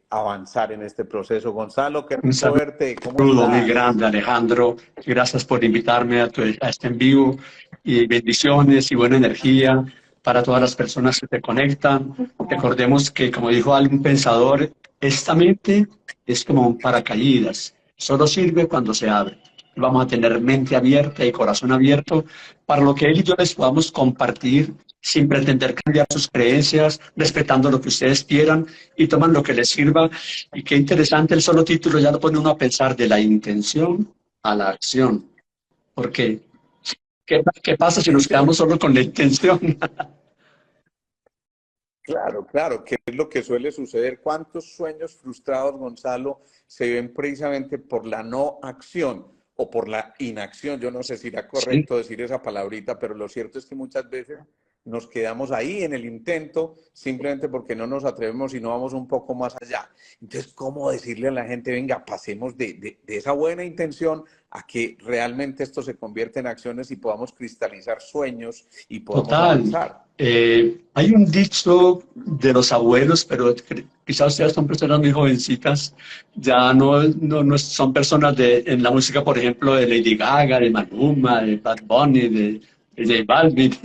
avanzar en este proceso. Gonzalo, qué Un rico verte, ¿cómo saludo muy estás? grande, Alejandro. Gracias por invitarme a este en vivo y bendiciones y buena energía para todas las personas que se conectan. Recordemos que, como dijo algún pensador, esta mente es como un paracaídas, solo sirve cuando se abre. Vamos a tener mente abierta y corazón abierto para lo que él y yo les podamos compartir sin pretender cambiar sus creencias, respetando lo que ustedes quieran y toman lo que les sirva. Y qué interesante, el solo título ya lo pone uno a pensar de la intención a la acción. Porque, ¿qué pasa si nos quedamos solo con la intención? Claro, claro, que es lo que suele suceder. ¿Cuántos sueños frustrados, Gonzalo, se ven precisamente por la no acción o por la inacción? Yo no sé si era Sí, correcto decir esa palabrita, pero lo cierto es que muchas veces nos quedamos ahí en el intento simplemente porque no nos atrevemos y no vamos un poco más allá. Entonces, ¿cómo decirle a la gente, venga, pasemos de esa buena intención a que realmente esto se convierta en acciones y podamos cristalizar sueños y podamos total. avanzar? Hay un dicho de los abuelos, pero quizás ustedes son personas muy jovencitas, ya no son personas en la música, por ejemplo, de Lady Gaga, de Maluma, de Bad Bunny, de J Balvin.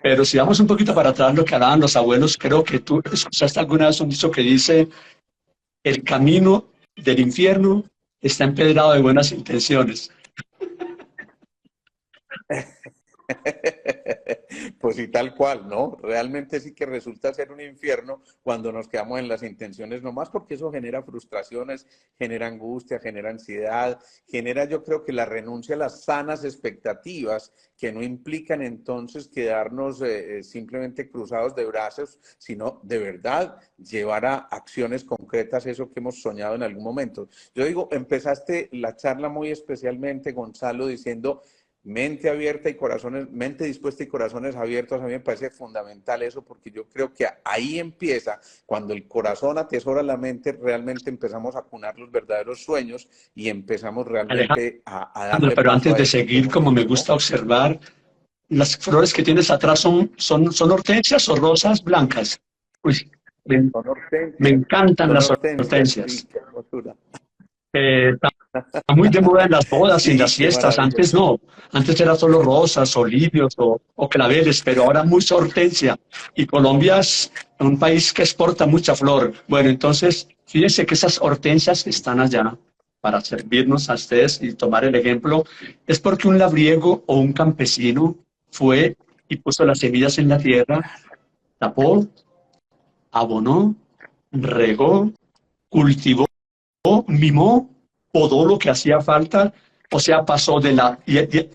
Pero si vamos un poquito para atrás, lo que hablaban los abuelos, creo que tú escuchaste alguna vez un dicho que dice: el camino del infierno está empedrado de buenas intenciones. Pues sí, tal cual, ¿no? Realmente sí que resulta ser un infierno cuando nos quedamos en las intenciones nomás, porque eso genera frustraciones, genera angustia, genera ansiedad, genera, yo creo que la renuncia a las sanas expectativas que no implican entonces quedarnos simplemente cruzados de brazos, sino de verdad llevar a acciones concretas eso que hemos soñado en algún momento. Yo digo, empezaste la charla muy especialmente, Gonzalo, diciendo mente abierta y corazones, mente dispuesta y corazones abiertos. A mí me parece fundamental eso, porque yo creo que ahí empieza, cuando el corazón atesora la mente, realmente empezamos a cunar los verdaderos sueños y empezamos realmente a Alejandro, darle pero paso antes a de esto que seguir, hemos como me dicho, ¿no? gusta observar, las flores que tienes atrás son hortensias o rosas blancas. Uy, me, me encantan Son las hortensias, sí, hortensias. qué hermosura. Está muy de moda en las bodas y en Sí, las qué fiestas. maravilla. Antes no. Antes era solo rosas o lirios o claveles, pero ahora mucha hortensia. Y Colombia es un país que exporta mucha flor. Bueno, entonces, fíjense que esas hortensias están allá para servirnos a ustedes y tomar el ejemplo. Es porque un labriego o un campesino fue y puso las semillas en la tierra, tapó, abonó, regó, cultivó, mimó, podó lo que hacía falta, o sea, pasó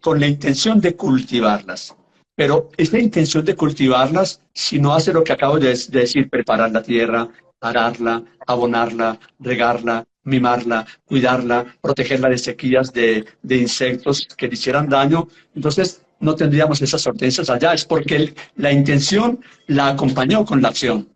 con la intención de cultivarlas. Pero esa intención de cultivarlas, si no hace lo que acabo de decir, preparar la tierra, ararla, abonarla, regarla, mimarla, cuidarla, protegerla de sequías, de insectos que le hicieran daño, entonces no tendríamos esas hortensias allá. Es porque la intención la acompañó con la acción.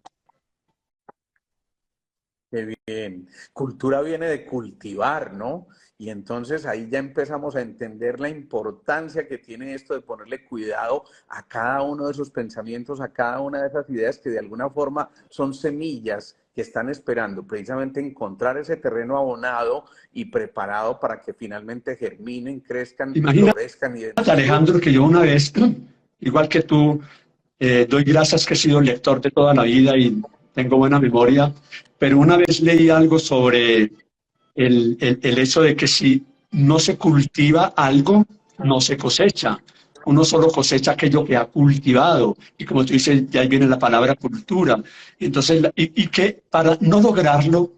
Qué bien. Cultura viene de cultivar, ¿no? Y entonces ahí ya empezamos a entender la importancia que tiene esto de ponerle cuidado a cada uno de esos pensamientos, a cada una de esas ideas que de alguna forma son semillas que están esperando precisamente encontrar ese terreno abonado y preparado para que finalmente germinen, crezcan, Imagínate, florezcan y den Alejandro, frutos. que yo una vez, igual que tú, doy gracias que he sido lector de toda la vida y tengo buena memoria, pero una vez leí algo sobre el hecho de que si no se cultiva algo, no se cosecha. Uno solo cosecha aquello que ha cultivado. Y como tú dices, ya ahí viene la palabra cultura. Entonces, y que para no lograrlo,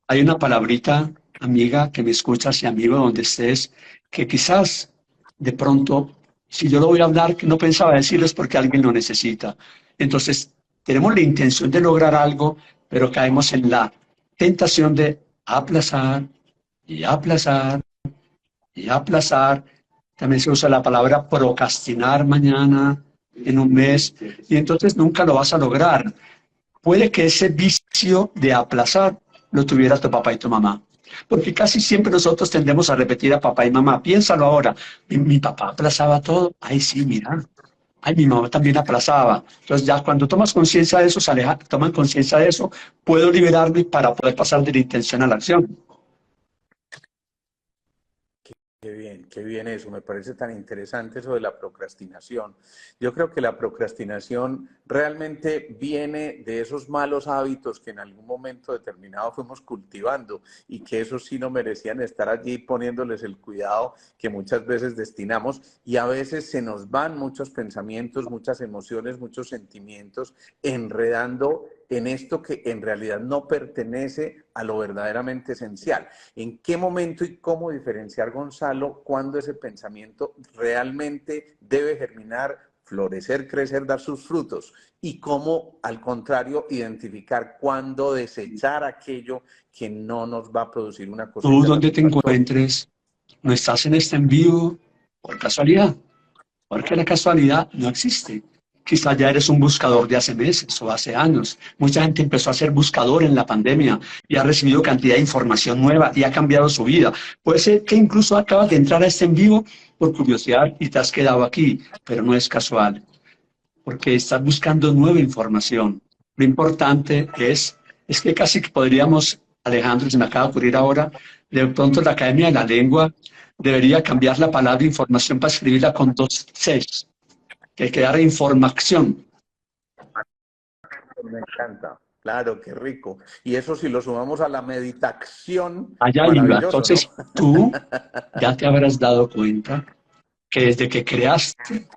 hay una palabrita, amiga, que me escuchas y amigo donde estés, que quizás de pronto, si yo lo voy a hablar, que no pensaba decirles porque alguien lo necesita. Entonces, tenemos la intención de lograr algo, pero caemos en la tentación de aplazar y aplazar y aplazar. También se usa la palabra procrastinar mañana, en un mes, y entonces nunca lo vas a lograr. Puede que ese vicio de aplazar lo tuviera tu papá y tu mamá. Porque casi siempre nosotros tendemos a repetir a papá y mamá, piénsalo ahora, mi papá aplazaba todo, ay sí, mira, Ay, mi mamá también aplazaba. Entonces ya cuando tomas conciencia de eso, toman conciencia de eso, puedo liberarme para poder pasar de la intención a la acción. Qué bien eso, me parece tan interesante eso de la procrastinación. Yo creo que la procrastinación realmente viene de esos malos hábitos que en algún momento determinado fuimos cultivando y que esos sí no merecían estar allí poniéndoles el cuidado que muchas veces destinamos y a veces se nos van muchos pensamientos, muchas emociones, muchos sentimientos enredando en esto que en realidad no pertenece a lo verdaderamente esencial. ¿En qué momento y cómo diferenciar, Gonzalo, cuándo ese pensamiento realmente debe germinar, florecer, crecer, dar sus frutos? Y cómo, al contrario, identificar cuándo desechar aquello que no nos va a producir una Tú cosecha donde te satisfactoria. encuentres, no estás en este en vivo por casualidad, porque la casualidad no existe. Quizá ya eres un buscador de hace meses o hace años. Mucha gente empezó a ser buscador en la pandemia y ha recibido cantidad de información nueva y ha cambiado su vida. Puede ser que incluso acabas de entrar a este en vivo por curiosidad y te has quedado aquí, pero no es casual, porque estás buscando nueva información. Lo importante es que casi que podríamos, Alejandro, se me acaba de ocurrir ahora, de pronto la Academia de la Lengua debería cambiar la palabra información para escribirla con dos Cs, que quedara información. Me encanta. Claro, qué rico. Y eso si lo sumamos a la meditación, Allá iba. maravilloso, ¿no? Entonces, tú ya te habrás dado cuenta que desde que creaste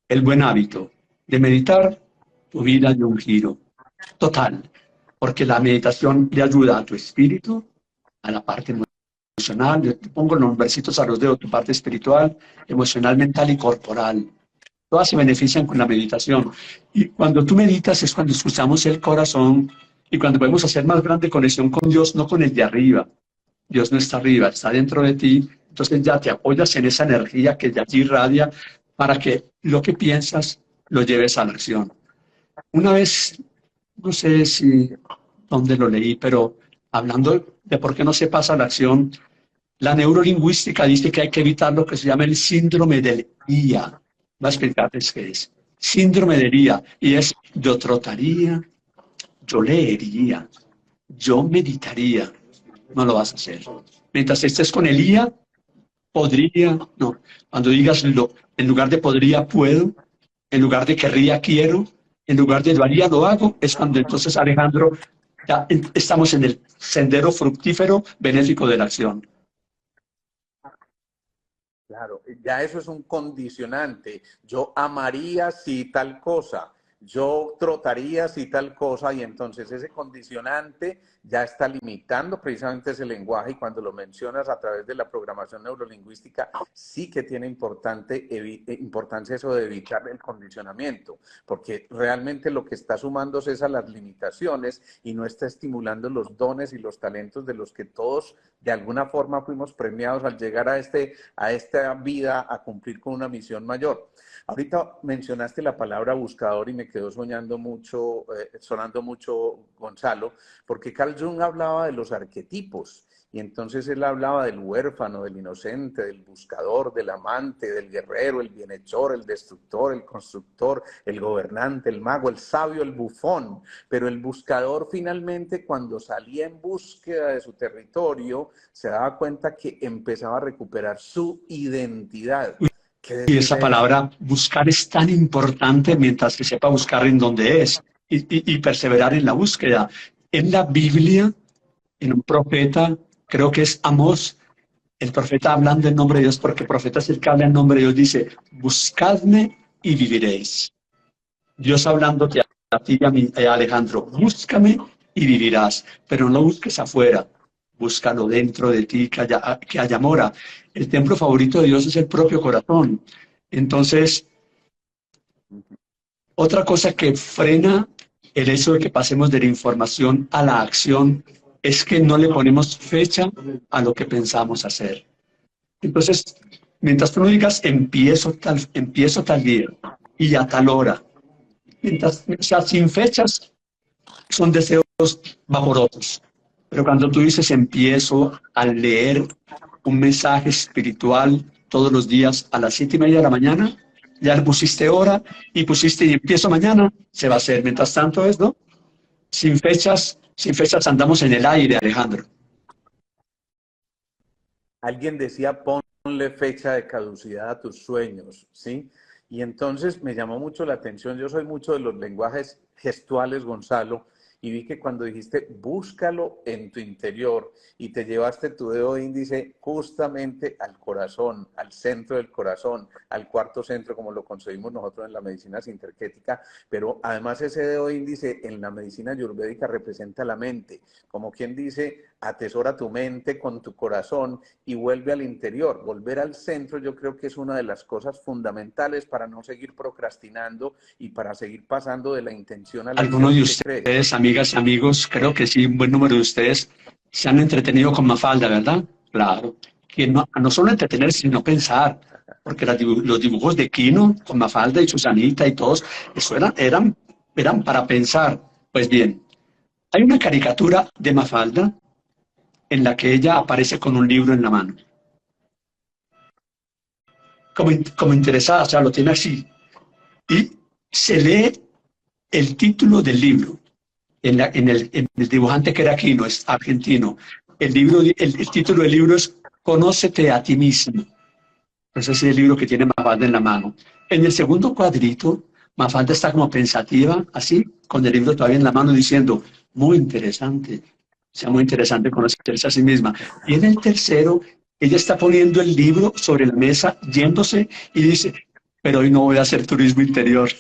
el buen hábito de meditar, tu vida dio un giro total, porque la meditación le ayuda a tu espíritu, a la parte emocional, yo te pongo los versitos a los dedos, tu parte espiritual, emocional, mental y corporal. Todas se benefician con la meditación. Y cuando tú meditas es cuando escuchamos el corazón y cuando podemos hacer más grande conexión con Dios, no con el de arriba. Dios no está arriba, está dentro de ti. Entonces ya te apoyas en esa energía que de allí irradia para que lo que piensas lo lleves a la acción. Una vez, no sé si dónde lo leí, pero hablando de por qué no se pasa a la acción, la neurolingüística dice que hay que evitar lo que se llama el síndrome del IA. Voy a explicarles qué es. Síndrome del IA. Y es, yo trotaría, yo leería, yo meditaría. No lo vas a hacer. Mientras estés con el IA, podría, no. Cuando digas lo, en lugar de podría, puedo, en lugar de querría, quiero, en lugar de lo haría, lo hago, es cuando entonces, Alejandro, ya estamos en el sendero fructífero benéfico de la acción. Claro, ya eso es un condicionante. Yo amaría si tal cosa, yo trotaría si tal cosa, y entonces ese condicionante ya está limitando precisamente ese lenguaje y cuando lo mencionas a través de la programación neurolingüística, sí que tiene importancia eso de evitar el condicionamiento, porque realmente lo que está sumándose es a las limitaciones y no está estimulando los dones y los talentos de los que todos de alguna forma fuimos premiados al llegar a esta vida a cumplir con una misión mayor. Ahorita mencionaste la palabra buscador y me quedó sonando mucho, Gonzalo, porque Carl Jung hablaba de los arquetipos y entonces él hablaba del huérfano, del inocente, del buscador, del amante, del guerrero, el bienhechor, el destructor, el constructor, el gobernante, el mago, el sabio, el bufón. Pero el buscador finalmente cuando salía en búsqueda de su territorio se daba cuenta que empezaba a recuperar su identidad. ¿Qué Y decir esa de eso? palabra buscar es tan importante mientras se sepa buscar en donde es y perseverar en la búsqueda. En la Biblia, en un profeta, creo que es Amós, el profeta hablando en nombre de Dios, porque el profeta es el que habla en nombre de Dios, dice, buscadme y viviréis. Dios hablándote a ti y a mí, Alejandro, búscame y vivirás, pero no busques afuera, búscalo dentro de ti, que haya mora. El templo favorito de Dios es el propio corazón. Entonces, otra cosa que frena el hecho de que pasemos de la información a la acción es que no le ponemos fecha a lo que pensamos hacer. Entonces, mientras tú no digas empiezo tal día y a tal hora, mientras, o sea, sin fechas, son deseos vaporosos. Pero cuando tú dices empiezo a leer un mensaje espiritual todos los días a las 7:30 de la mañana, ya le pusiste hora y pusiste y empiezo mañana, se va a hacer. Mientras tanto es, ¿no? Sin fechas andamos en el aire, Alejandro. Alguien decía, ponle fecha de caducidad a tus sueños, ¿sí? Y entonces me llamó mucho la atención, yo soy mucho de los lenguajes gestuales, Gonzalo, y vi que cuando dijiste, búscalo en tu interior, y te llevaste tu dedo índice justamente al corazón, al centro del corazón, al cuarto centro, como lo concebimos nosotros en la medicina sintergética, pero además ese dedo índice en la medicina ayurvédica representa la mente, como quien dice, atesora tu mente con tu corazón y vuelve al interior. Volver al centro yo creo que es una de las cosas fundamentales para no seguir procrastinando y para seguir pasando de la intención a la Algunos acción. de ¿Qué crees? ustedes, amigas y amigos, creo que sí, un buen número de ustedes se han entretenido con Mafalda, ¿verdad? Claro. Que no solo entretenerse, sino pensar, porque los dibujos de Quino con Mafalda y Susanita y todos, eso eran para pensar. Pues bien, hay una caricatura de Mafalda en la que ella aparece con un libro en la mano, como interesada, o sea, lo tiene así, y se lee el título del libro. En el dibujante que era Quino, es argentino. El título del libro es Conócete a ti mismo. Ese es el libro que tiene Mafalda en la mano. En el segundo cuadrito, Mafalda está como pensativa, así, con el libro todavía en la mano, diciendo, muy interesante, sea muy interesante conocerse a sí misma. Y en el tercero, ella está poniendo el libro sobre la mesa, yéndose, y dice, pero hoy no voy a hacer turismo interior.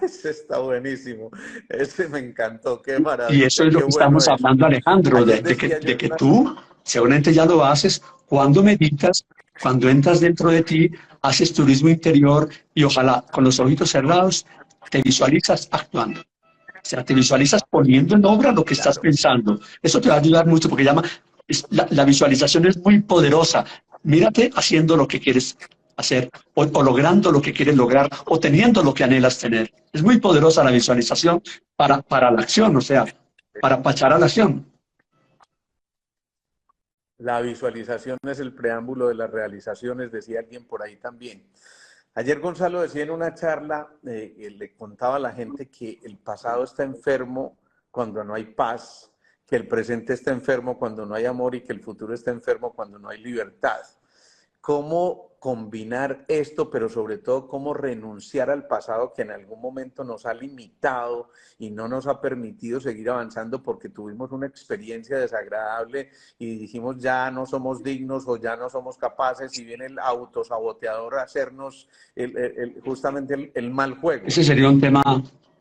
Ese está buenísimo. Ese me encantó. Qué Y eso maravilla. es lo Qué que bueno estamos eso. hablando, Alejandro, Ayer de decía yo de en que una... tú seguramente ya lo haces cuando meditas, cuando entras dentro de ti, haces turismo interior y ojalá con los ojitos cerrados te visualizas actuando. O sea, te visualizas poniendo en obra lo que estás Claro. pensando. Eso te va a ayudar mucho porque la visualización es muy poderosa. Mírate haciendo lo que quieres hacer o logrando lo que quieres lograr o teniendo lo que anhelas tener. Es muy poderosa la visualización para la acción, o sea, para pachar a la acción. La visualización es el preámbulo de las realizaciones, decía alguien por ahí también. Ayer Gonzalo decía en una charla, le contaba a la gente que el pasado está enfermo cuando no hay paz, que el presente está enfermo cuando no hay amor y que el futuro está enfermo cuando no hay libertad. ¿Cómo combinar esto, pero sobre todo cómo renunciar al pasado que en algún momento nos ha limitado y no nos ha permitido seguir avanzando porque tuvimos una experiencia desagradable y dijimos ya no somos dignos o ya no somos capaces y viene el autosaboteador a hacernos justamente el mal juego? Ese sería un tema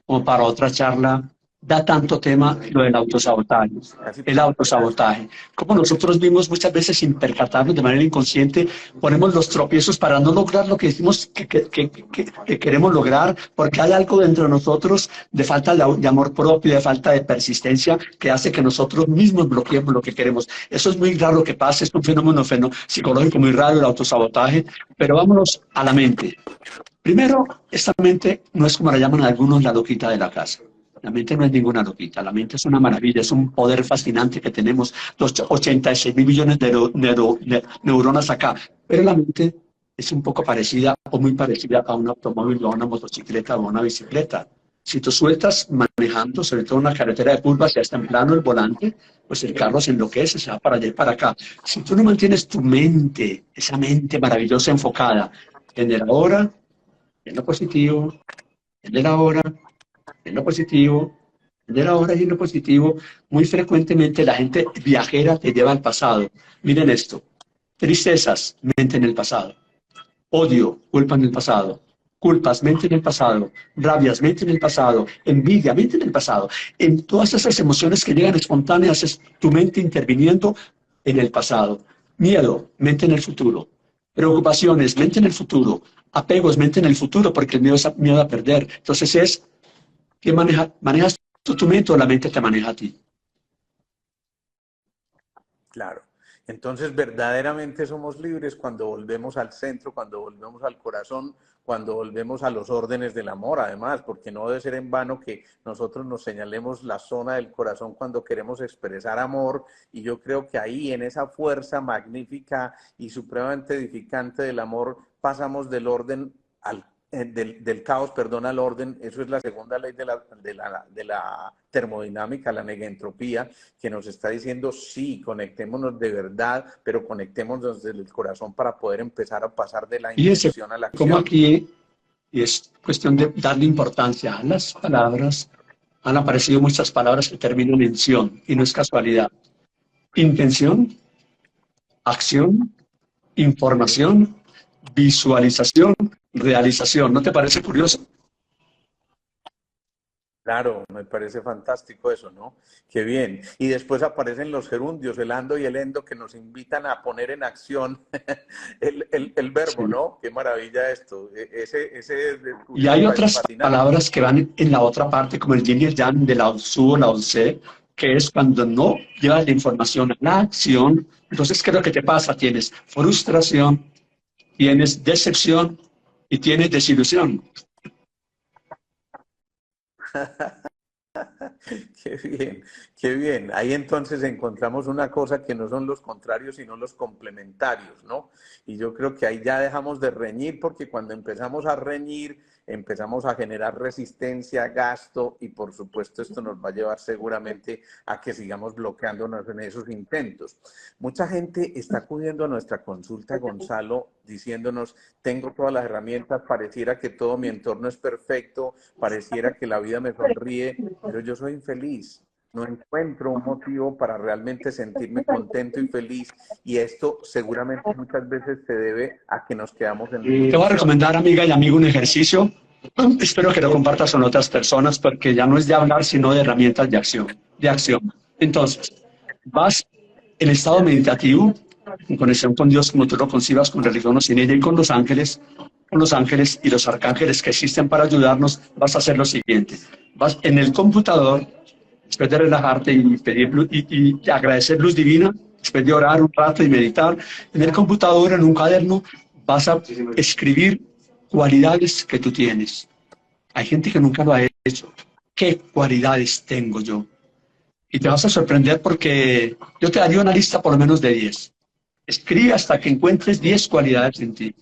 como para otra charla. Da tanto tema lo del autosabotaje. Casi El autosabotaje. Como nosotros mismos muchas veces sin percatarnos de manera inconsciente, ponemos los tropiezos para no lograr lo que decimos que queremos lograr, porque hay algo dentro de nosotros de falta de amor propio, de falta de persistencia, que hace que nosotros mismos bloqueemos lo que queremos. Eso es muy raro que pase, es un fenómeno psicológico muy raro, el autosabotaje, pero vámonos a la mente. Primero, esta mente no es como la llaman algunos la loquita de la casa. La mente no es ninguna loquita, la mente es una maravilla, es un poder fascinante que tenemos los 86 mil millones de neuronas acá. Pero la mente es un poco parecida o muy parecida a un automóvil o a una motocicleta o a una bicicleta. Si tú sueltas manejando, sobre todo en una carretera de curvas, ya está en plano el volante, pues el carro se enloquece, se va para allá y para acá. Si tú no mantienes tu mente, esa mente maravillosa enfocada en el ahora, en lo positivo, en el ahora, en lo positivo, en el ahora y en lo positivo. Muy frecuentemente la gente viajera te lleva al pasado. Miren esto, tristezas, mente en el pasado, odio, culpa en el pasado, culpas, mente en el pasado, rabias, mente en el pasado, envidia, mente en el pasado. En todas esas emociones que llegan espontáneas es tu mente interviniendo en el pasado. Miedo, mente en el futuro. Preocupaciones, mente en el futuro. Apegos, mente en el futuro, porque el miedo es miedo a perder. Entonces es, ¿qué manejas tú tu mente o la mente te maneja a ti? Claro. Entonces, verdaderamente somos libres cuando volvemos al centro, cuando volvemos al corazón, cuando volvemos a los órdenes del amor, además, porque no debe ser en vano que nosotros nos señalemos la zona del corazón cuando queremos expresar amor, y yo creo que ahí, en esa fuerza magnífica y supremamente edificante del amor, pasamos del orden del caos, perdón, al orden. Eso es la segunda ley de la termodinámica, la negentropía, que nos está diciendo, sí, conectémonos de verdad, pero conectémonos desde el corazón para poder empezar a pasar de la Fíjense intención a la cómo acción. aquí es cuestión de darle importancia a las palabras. Han aparecido muchas palabras que terminan en ción, y no es casualidad. Intención, acción, Sí. información, visualización, realización. ¿No te parece curioso? Claro, me parece fantástico eso, ¿no? Qué bien. Y después aparecen los gerundios, el ando y el endo, que nos invitan a poner en acción el verbo, Sí. ¿no? Qué maravilla esto. Ese Y descubrimiento hay me parece otras fascinante. palabras que van en la otra parte, como el yin y el yang de Lao Tzu o Lao Tse, que es cuando no llevas la información a la acción. Entonces, ¿qué es lo que te pasa? Tienes frustración, tienes decepción y tienes desilusión. Qué bien, qué bien. Ahí entonces encontramos una cosa que no son los contrarios, sino los complementarios, ¿no? Y yo creo que ahí ya dejamos de reñir, porque cuando empezamos a reñir, empezamos a generar resistencia, gasto, y por supuesto esto nos va a llevar seguramente a que sigamos bloqueándonos en esos intentos. Mucha gente está acudiendo a nuestra consulta, Gonzalo, diciéndonos, tengo todas las herramientas, pareciera que todo mi entorno es perfecto, pareciera que la vida me sonríe, pero yo soy infeliz. No encuentro un motivo para realmente sentirme contento y feliz, y esto seguramente muchas veces se debe a que nos quedamos en la Te voy a intención. recomendar, amiga y amigo, un ejercicio. Espero que lo compartas con otras personas, porque ya no es de hablar, sino de herramientas de acción. De acción. Entonces, vas en estado meditativo, en conexión con Dios, como tú lo concibas, con religión o sin ella, y con los ángeles y los arcángeles que existen para ayudarnos. Vas a hacer lo siguiente: vas en el computador, después de relajarte y pedir y agradecer luz divina, después de orar un rato y meditar, en el computador, en un cuaderno, vas a escribir cualidades que tú tienes. Hay gente que nunca lo ha hecho. ¿Qué cualidades tengo yo? Y te vas a sorprender, porque yo te daría una lista por lo menos de 10. Escribe hasta que encuentres 10 cualidades en ti.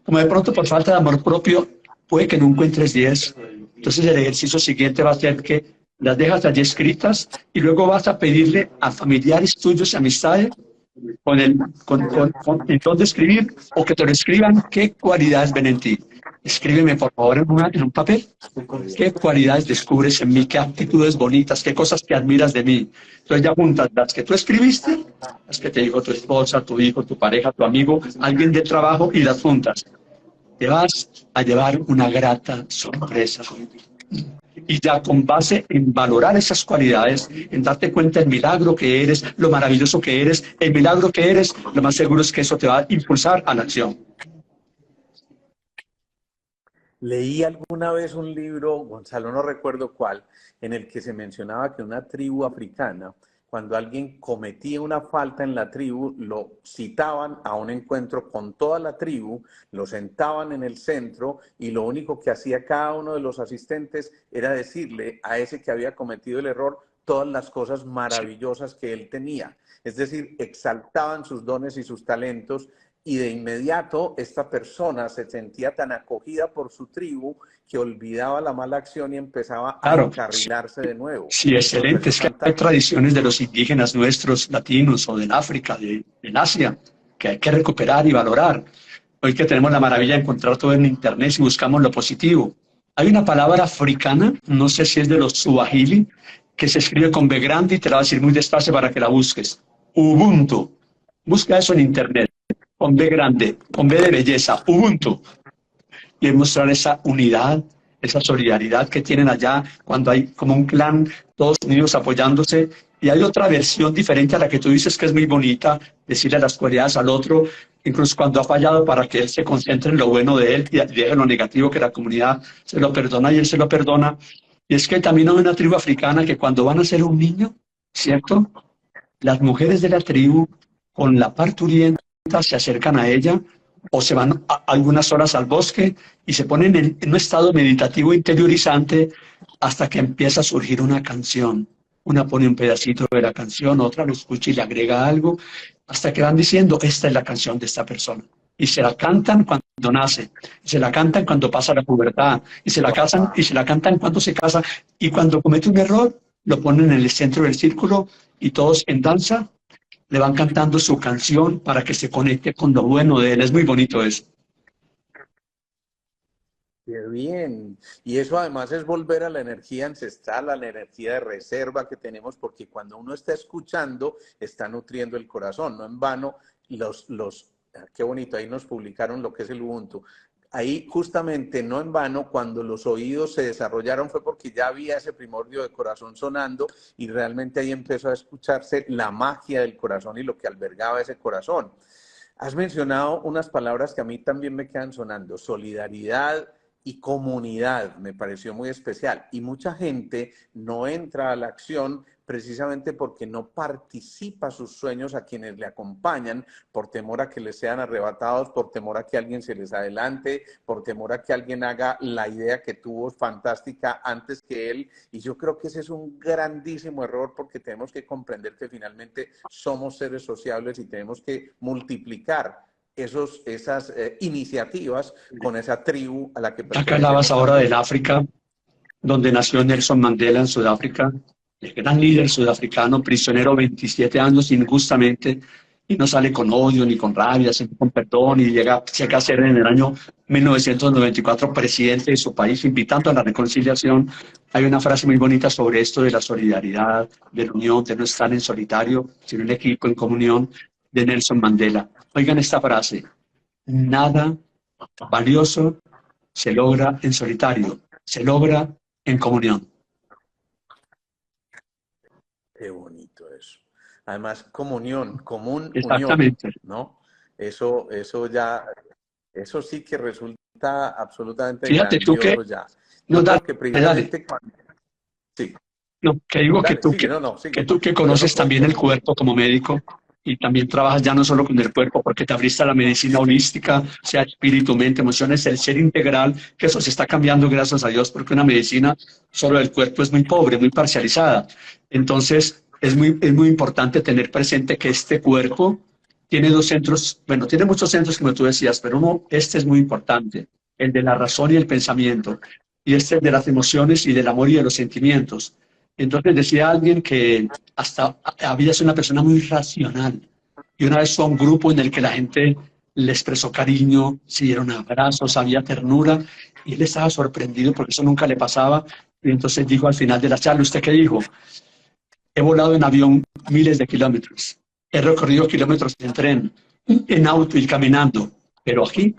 Como de pronto por falta de amor propio puede que no encuentres 10. Entonces el ejercicio siguiente va a ser que las dejas allí escritas, y luego vas a pedirle a familiares tuyos y amistades con en dónde escribir, o que te lo escriban, qué cualidades ven en ti. Escríbeme, por favor, en un papel, qué cualidades descubres en mí, qué actitudes bonitas, qué cosas que admiras de mí. Entonces ya juntas las que tú escribiste, las que te dijo tu esposa, tu hijo, tu pareja, tu amigo, alguien del trabajo, y las juntas. Te vas a llevar una grata sorpresa. Y ya con base en valorar esas cualidades, en darte cuenta del milagro que eres, lo maravilloso que eres, el milagro que eres, lo más seguro es que eso te va a impulsar a la acción. Leí alguna vez un libro, Gonzalo, no recuerdo cuál, en el que se mencionaba que una tribu africana, cuando alguien cometía una falta en la tribu, lo citaban a un encuentro con toda la tribu, lo sentaban en el centro, y lo único que hacía cada uno de los asistentes era decirle a ese que había cometido el error todas las cosas maravillosas que él tenía. Es decir, exaltaban sus dones y sus talentos, y de inmediato esta persona se sentía tan acogida por su tribu que olvidaba la mala acción y empezaba a Claro, encarrilarse de nuevo. sí, Eso me excelente. pareció Es que hay fantástico. tradiciones de los indígenas nuestros, latinos, o del África, del Asia, que hay que recuperar y valorar. Hoy que tenemos la maravilla de encontrar todo en Internet, si buscamos lo positivo. Hay una palabra africana, no sé si es de los Suahili, que se escribe con B grande, y te la voy a decir muy despacio para que la busques. Ubuntu. Busca eso en Internet, con B grande, con B de belleza, Ubuntu. Y es mostrar esa unidad, esa solidaridad que tienen allá, cuando hay como un clan, todos unidos apoyándose. Y hay otra versión diferente a la que tú dices, que es muy bonita, decirle las cualidades al otro, incluso cuando ha fallado, para que él se concentre en lo bueno de él y deje lo negativo, que la comunidad se lo perdona y él se lo perdona. Y es que también hay una tribu africana que, cuando van a ser un niño, ¿cierto? Las mujeres de la tribu con la parturienta se acercan a ella o se van algunas horas al bosque y se ponen en un estado meditativo interiorizante hasta que empieza a surgir una canción. Una pone un pedacito de la canción, otra lo escucha y le agrega algo, hasta que van diciendo, esta es la canción de esta persona. Y se la cantan cuando nace, y se la cantan cuando pasa la pubertad, y se la casan, y se la cantan cuando se casa, y cuando comete un error, lo ponen en el centro del círculo y todos en danza le van cantando su canción para que se conecte con lo bueno de él. Es muy bonito eso. Qué bien. Y eso además es volver a la energía ancestral, a la energía de reserva que tenemos, porque cuando uno está escuchando, está nutriendo el corazón. No en vano, qué bonito, ahí nos publicaron lo que es el Ubuntu. Ahí justamente, no en vano, cuando los oídos se desarrollaron fue porque ya había ese primordio de corazón sonando y realmente ahí empezó a escucharse la magia del corazón y lo que albergaba ese corazón. Has mencionado unas palabras que a mí también me quedan sonando, solidaridad y comunidad, me pareció muy especial. Y mucha gente no entra a la acción precisamente porque no participa sus sueños a quienes le acompañan, por temor a que les sean arrebatados, por temor a que alguien se les adelante, por temor a que alguien haga la idea que tuvo fantástica antes que él. Y yo creo que ese es un grandísimo error porque tenemos que comprender que finalmente somos seres sociables y tenemos que multiplicar esas iniciativas con esa tribu a la que Ya que hablabas pertenecemos ahora también. del África, donde nació Nelson Mandela en Sudáfrica, el gran líder sudafricano, prisionero 27 años injustamente, y no sale con odio ni con rabia, sino con perdón, y llega a ser en el año 1994 presidente de su país, invitando a la reconciliación. Hay una frase muy bonita sobre esto de la solidaridad, de la unión, de no estar en solitario, sino en equipo, en comunión, de Nelson Mandela. Oigan esta frase: nada valioso se logra en solitario, se logra en comunión. Qué bonito eso. Además, comunión, común unión, Exactamente. ¿no? Eso ya, eso sí que resulta absolutamente Fíjate tú que, grandioso ya. no, Yo dale, creo que dale. precisamente cuando... Sí, No, que digo dale, sigue, no, no, que sigue. tú que Yo no conoces puedo también el interrumpir. cuerpo como médico y también trabajas ya no solo con el cuerpo, porque te abriste a la medicina holística, sea espíritu, mente, emociones, el ser integral, que eso se está cambiando gracias a Dios, porque una medicina solo del cuerpo es muy pobre, muy parcializada. Entonces, es muy importante tener presente que este cuerpo tiene dos centros, bueno, tiene muchos centros, como tú decías, pero este es muy importante, el de la razón y el pensamiento, y este es el de las emociones y del amor y de los sentimientos. Entonces decía alguien que hasta había sido una persona muy racional, y una vez fue a un grupo en el que la gente le expresó cariño, se dieron abrazos, había ternura, y él estaba sorprendido porque eso nunca le pasaba, y entonces dijo al final de la charla: ¿usted qué dijo? He volado en avión miles de kilómetros, he recorrido kilómetros en tren, en auto y caminando, pero aquí,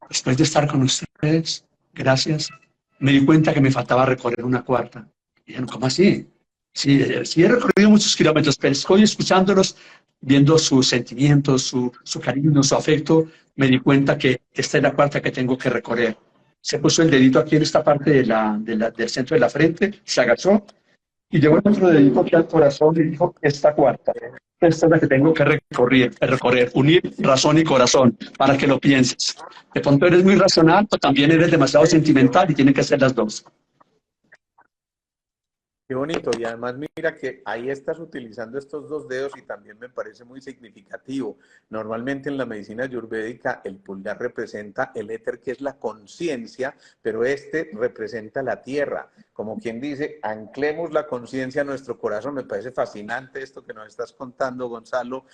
después de estar con ustedes, gracias, me di cuenta que me faltaba recorrer una cuarta. Y dijeron, ¿cómo así? Sí, sí he recorrido muchos kilómetros, pero estoy escuchándolos, viendo sus sentimientos, su cariño, su afecto, me di cuenta que esta es la cuarta que tengo que recorrer. Se puso el dedito aquí en esta parte del centro de la frente, se agachó y llevó el otro dedito aquí al corazón y dijo: esta cuarta, esta es la que tengo que recorrer, unir razón y corazón, para que lo pienses. De pronto eres muy racional, pero también eres demasiado sentimental y tienen que ser las dos. Qué bonito, y además mira que ahí estás utilizando estos dos dedos y también me parece muy significativo. Normalmente en la medicina ayurvédica el pulgar representa el éter, que es la conciencia, pero este representa la tierra. Como quien dice, anclemos la conciencia a nuestro corazón. Me parece fascinante esto que nos estás contando, Gonzalo.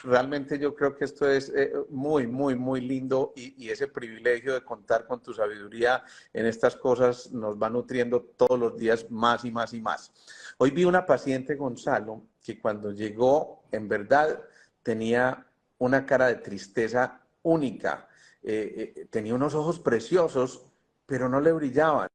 Realmente yo creo que esto es muy, muy, muy lindo y ese privilegio de contar con tu sabiduría en estas cosas nos va nutriendo todos los días más y más y más. Hoy vi una paciente, Gonzalo, que cuando llegó, en verdad, tenía una cara de tristeza única. Tenía unos ojos preciosos, pero no le brillaban.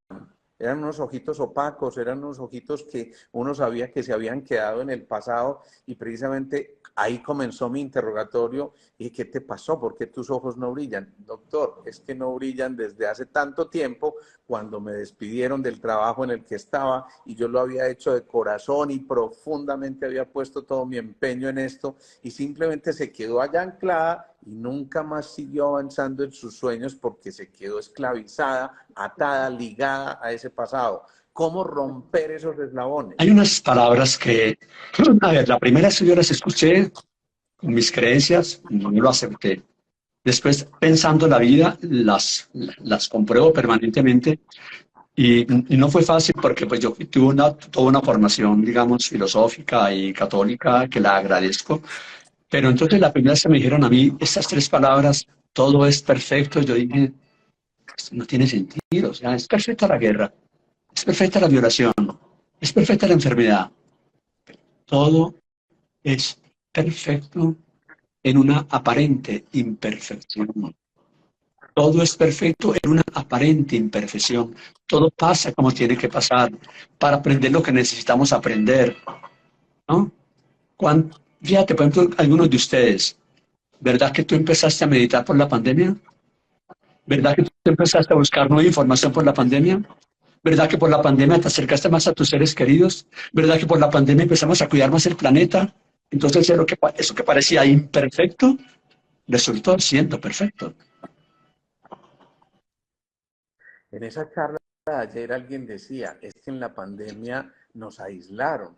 eran unos ojitos opacos, eran unos ojitos que uno sabía que se habían quedado en el pasado y precisamente ahí comenzó mi interrogatorio y ¿qué te pasó? ¿Por qué tus ojos no brillan? Doctor, es que no brillan desde hace tanto tiempo cuando me despidieron del trabajo en el que estaba y yo lo había hecho de corazón y profundamente había puesto todo mi empeño en esto y simplemente se quedó allá anclada y nunca más siguió avanzando en sus sueños porque se quedó esclavizada, atada, ligada a ese pasado. ¿Cómo romper esos eslabones? Hay unas palabras que, a ver, la primera vez que yo las escuché con mis creencias, no lo acepté. Después, pensando la vida, las compruebo permanentemente y no fue fácil porque pues yo tuve toda una formación, digamos, filosófica y católica que la agradezco. Pero entonces la primera vez que me dijeron a mí estas tres palabras, todo es perfecto, yo dije, esto no tiene sentido, o sea, es perfecta la guerra, es perfecta la violación, es perfecta la enfermedad, todo es perfecto en una aparente imperfección. Todo es perfecto en una aparente imperfección. Todo pasa como tiene que pasar para aprender lo que necesitamos aprender, ¿no? Fíjate, por ejemplo, algunos de ustedes, ¿verdad que tú empezaste a meditar por la pandemia? ¿Verdad que tú empezaste a buscar nueva información por la pandemia? ¿Verdad que por la pandemia te acercaste más a tus seres queridos? ¿Verdad que por la pandemia empezamos a cuidar más el planeta? Entonces, eso que parecía imperfecto resultó siendo perfecto. En esa charla de ayer alguien decía, es que en la pandemia nos aislaron.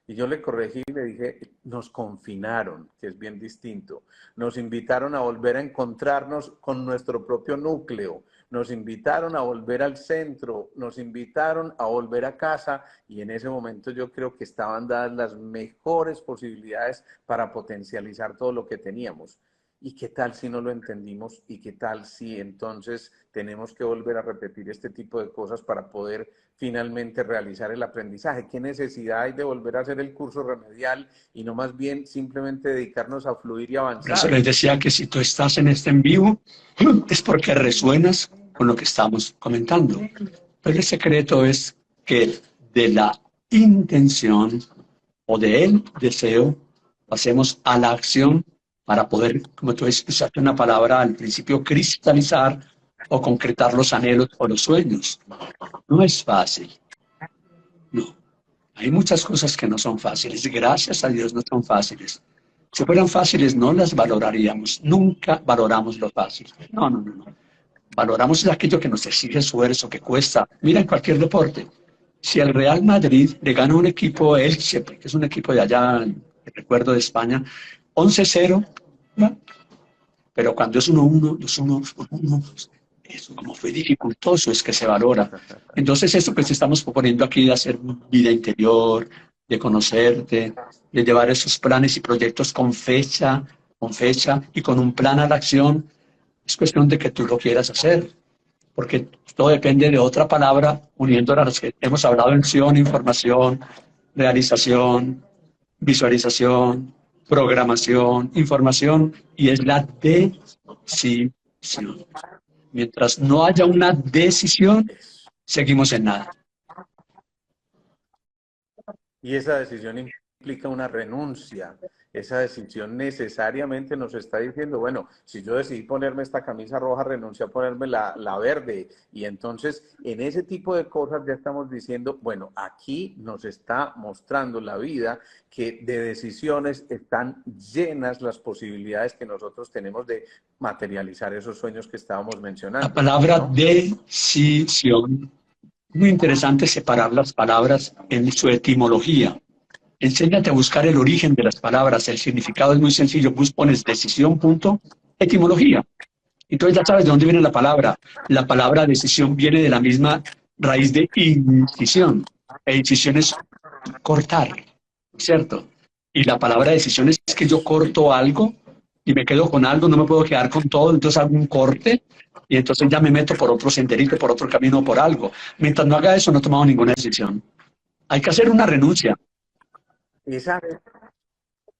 Y yo le corregí y le dije, nos confinaron, que es bien distinto. Nos invitaron a volver a encontrarnos con nuestro propio núcleo. Nos invitaron a volver al centro, nos invitaron a volver a casa y en ese momento yo creo que estaban dadas las mejores posibilidades para potencializar todo lo que teníamos. ¿Y qué tal si no lo entendimos? ¿Y qué tal si entonces tenemos que volver a repetir este tipo de cosas para poder finalmente realizar el aprendizaje? ¿Qué necesidad hay de volver a hacer el curso remedial y no más bien simplemente dedicarnos a fluir y Por eso avanzar? les decía que si tú estás en este en vivo, es porque resuenas con lo que estamos comentando. Pero el secreto es que de la intención o del deseo pasemos a la acción para poder, como tú usaste una palabra al principio, cristalizar o concretar los anhelos o los sueños. No es fácil, no. Hay muchas cosas que no son fáciles, gracias a Dios no son fáciles. Si fueran fáciles no las valoraríamos, nunca valoramos lo fácil. No, no, no, no. Valoramos aquello que nos exige esfuerzo, que cuesta. Mira en cualquier deporte. Si el Real Madrid le gana a un equipo Elche, que es un equipo de allá, recuerdo de España, 11-0, ¿no? Pero cuando es 1-1, los 1-1, eso como fue dificultoso es que se valora. Entonces esto que te estamos proponiendo aquí de hacer vida interior, de conocerte, de llevar esos planes y proyectos con fecha y con un plan a la acción, es cuestión de que tú lo quieras hacer, porque todo depende de otra palabra, uniéndola a las que hemos hablado en acción, información, realización, visualización, programación, información, y es la decisión. Mientras no haya una decisión, seguimos en nada. Y esa decisión implica una renuncia. Esa decisión necesariamente nos está diciendo, bueno, si yo decidí ponerme esta camisa roja, renuncié a ponerme la verde. Y entonces, en ese tipo de cosas ya estamos diciendo, bueno, aquí nos está mostrando la vida que de decisiones están llenas las posibilidades que nosotros tenemos de materializar esos sueños que estábamos La mencionando, palabra ¿no? decisión, muy interesante separar las palabras en su etimología. Enséñate a buscar el origen de las palabras. El significado es muy sencillo. Pones decisión, punto, etimología. Entonces ya sabes de dónde viene la palabra. La palabra decisión viene de la misma raíz de incisión. E incisión es cortar, ¿cierto? Y la palabra decisión es que yo corto algo y me quedo con algo, no me puedo quedar con todo, entonces hago un corte y entonces ya me meto por otro senderito, por otro camino, por algo. Mientras no haga eso, no he tomado ninguna decisión. Hay que hacer una renuncia. Esa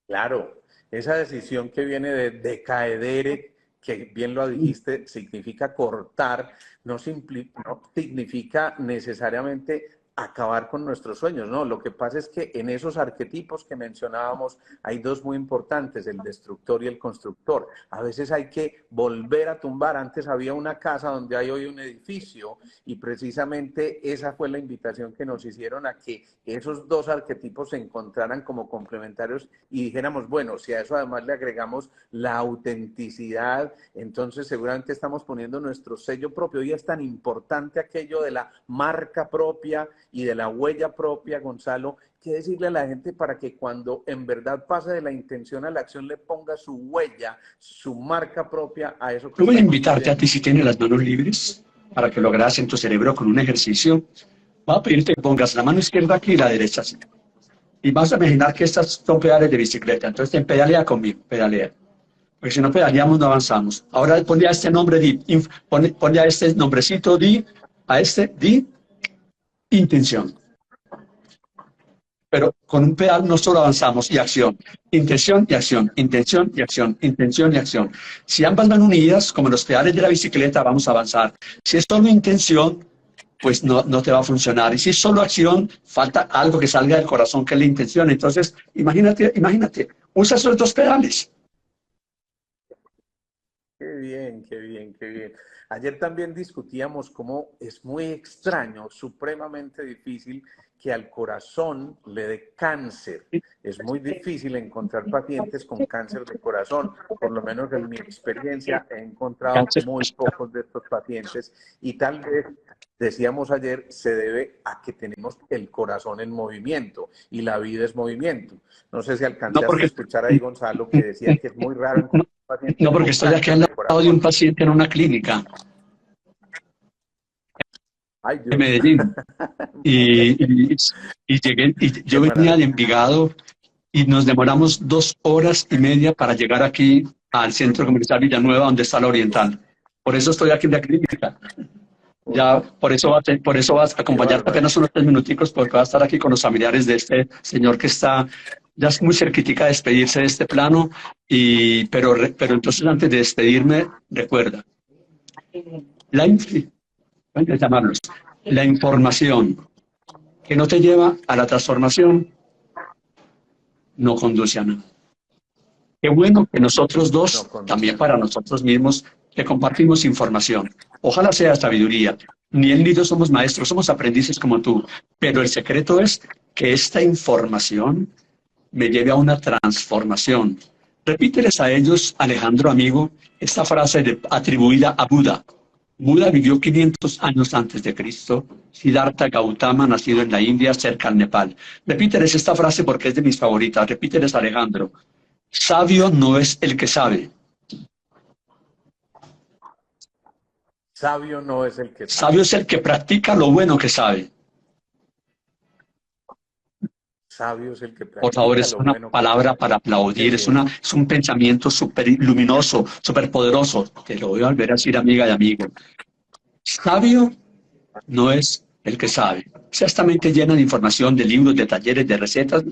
Claro, esa decisión que viene de decaedere, que bien lo dijiste, significa cortar, no significa necesariamente acabar con nuestros sueños, ¿no? Lo que pasa es que en esos arquetipos que mencionábamos hay dos muy importantes, el destructor y el constructor. A veces hay que volver a tumbar. Antes había una casa donde hay hoy un edificio y precisamente esa fue la invitación que nos hicieron a que esos dos arquetipos se encontraran como complementarios y dijéramos, bueno, si a eso además le agregamos la autenticidad, entonces seguramente estamos poniendo nuestro sello propio. Y es tan importante aquello de la marca propia y de la huella propia, Gonzalo, ¿qué decirle a la gente para que cuando en verdad pase de la intención a la acción le ponga su huella, su marca propia a eso que Yo voy a está invitarte a ti, construyendo? si tienes las manos libres, para que lo hagas en tu cerebro con un ejercicio. Voy a pedirte que pongas la mano izquierda aquí y la derecha así. Y vas a imaginar que estas son pedales de bicicleta. Entonces, pedalea conmigo, pedalea. Porque si no pedaleamos, no avanzamos. Ahora ponle a este nombre, ponle a este nombrecito, a este, intención. Pero con un pedal no solo avanzamos, y acción, intención y acción, intención y acción, intención y acción. Si ambas van unidas, como los pedales de la bicicleta, vamos a avanzar. Si es solo intención, pues no te va a funcionar. Y si es solo acción, falta algo que salga del corazón, que es la intención. Entonces, imagínate, usa esos dos pedales. Qué bien, qué bien, qué bien. Ayer también discutíamos cómo es muy extraño, supremamente difícil que al corazón le dé cáncer. Es muy difícil encontrar pacientes con cáncer de corazón. Por lo menos en mi experiencia he encontrado Cáncer. muy pocos de estos pacientes y tal vez, decíamos ayer, se debe a que tenemos el corazón en movimiento y la vida es movimiento. No sé si No alcanzaste a porque, escuchar ahí, Gonzalo, que decía que es muy raro no, encontrar pacientes no porque con estoy aquí al cáncer de lado de un corazón. paciente en una clínica Ay, de Dios. Medellín. Y, y, y llegué, y Qué yo venía de maravilla. Envigado y nos demoramos 2 horas y media para llegar aquí al Centro Comercial Villanueva, donde está la Oriental. Por eso estoy aquí en la clínica. Uy, Ya, por eso vas a qué acompañarte apenas barbaridad. unos 3 minuticos, porque va a estar aquí con los familiares de este señor que está ya es muy cerquitica de despedirse de este plano. Pero entonces, antes de despedirme, recuerda, la, antes de llamarlos, la información que no te lleva a la transformación no conduce a nada. Qué bueno que nosotros No dos, conduce también a para nada. nosotros mismos, que compartimos información. Ojalá sea sabiduría. Ni él ni yo somos maestros, somos aprendices como tú. Pero el secreto es que esta información me lleve a una transformación. Repíteles a ellos, Alejandro, amigo, esta frase atribuida a Buda. Buda vivió 500 años antes de Cristo. Siddhartha Gautama, nacido en la India, cerca al Nepal. Repíteles esta frase porque es de mis favoritas. Repíteles, Alejandro. Sabio no es el que sabe. Sabio no es el que Sabio sabe. es el que practica lo bueno que sabe. Sabio es el que Por favor, practica es lo una bueno que palabra sabe. para Qué aplaudir, bien. es un pensamiento súper luminoso, súper poderoso. Te lo voy a volver a decir, amiga y amigo. Sabio no es el que sabe. Sea esta mente llena de información, de libros, de talleres, de recetas.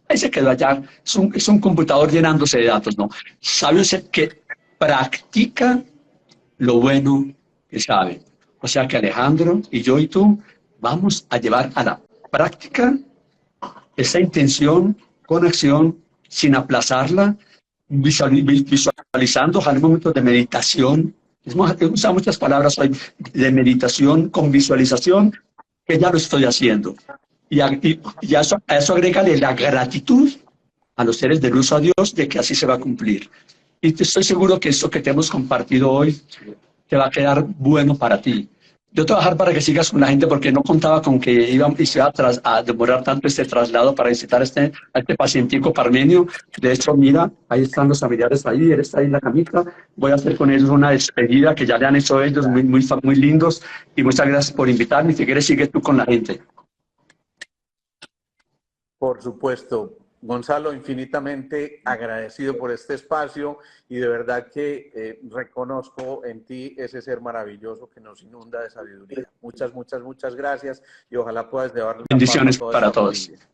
Ahí se quedó allá. Es un computador llenándose de datos, ¿no? Sabio es el que practica lo bueno que sabe. O sea que Alejandro y yo y tú vamos a llevar a la práctica esa intención con acción, sin aplazarla, visualizando, ojalá en momentos de meditación. Usamos muchas palabras hoy de meditación con visualización, que ya lo estoy haciendo. Y a eso agrégale la gratitud a los seres de luz, a Dios, de que así se va a cumplir. Y estoy seguro que esto que te hemos compartido hoy te va a quedar bueno para ti. Yo te voy a dejar para que sigas con la gente porque no contaba con que se iba a demorar tanto este traslado para visitar a este pacientico parmenio. De hecho, mira, ahí están los familiares ahí, él está ahí en la camita. Voy a hacer con ellos una despedida que ya le han hecho ellos, muy lindos. Y muchas gracias por invitarme. Si quieres, sigue tú con la gente. Por supuesto, Gonzalo, infinitamente agradecido por este espacio y de verdad que reconozco en ti ese ser maravilloso que nos inunda de sabiduría. Muchas, muchas, muchas gracias y ojalá puedas llevar la paz a Bendiciones toda para esta todos. familia.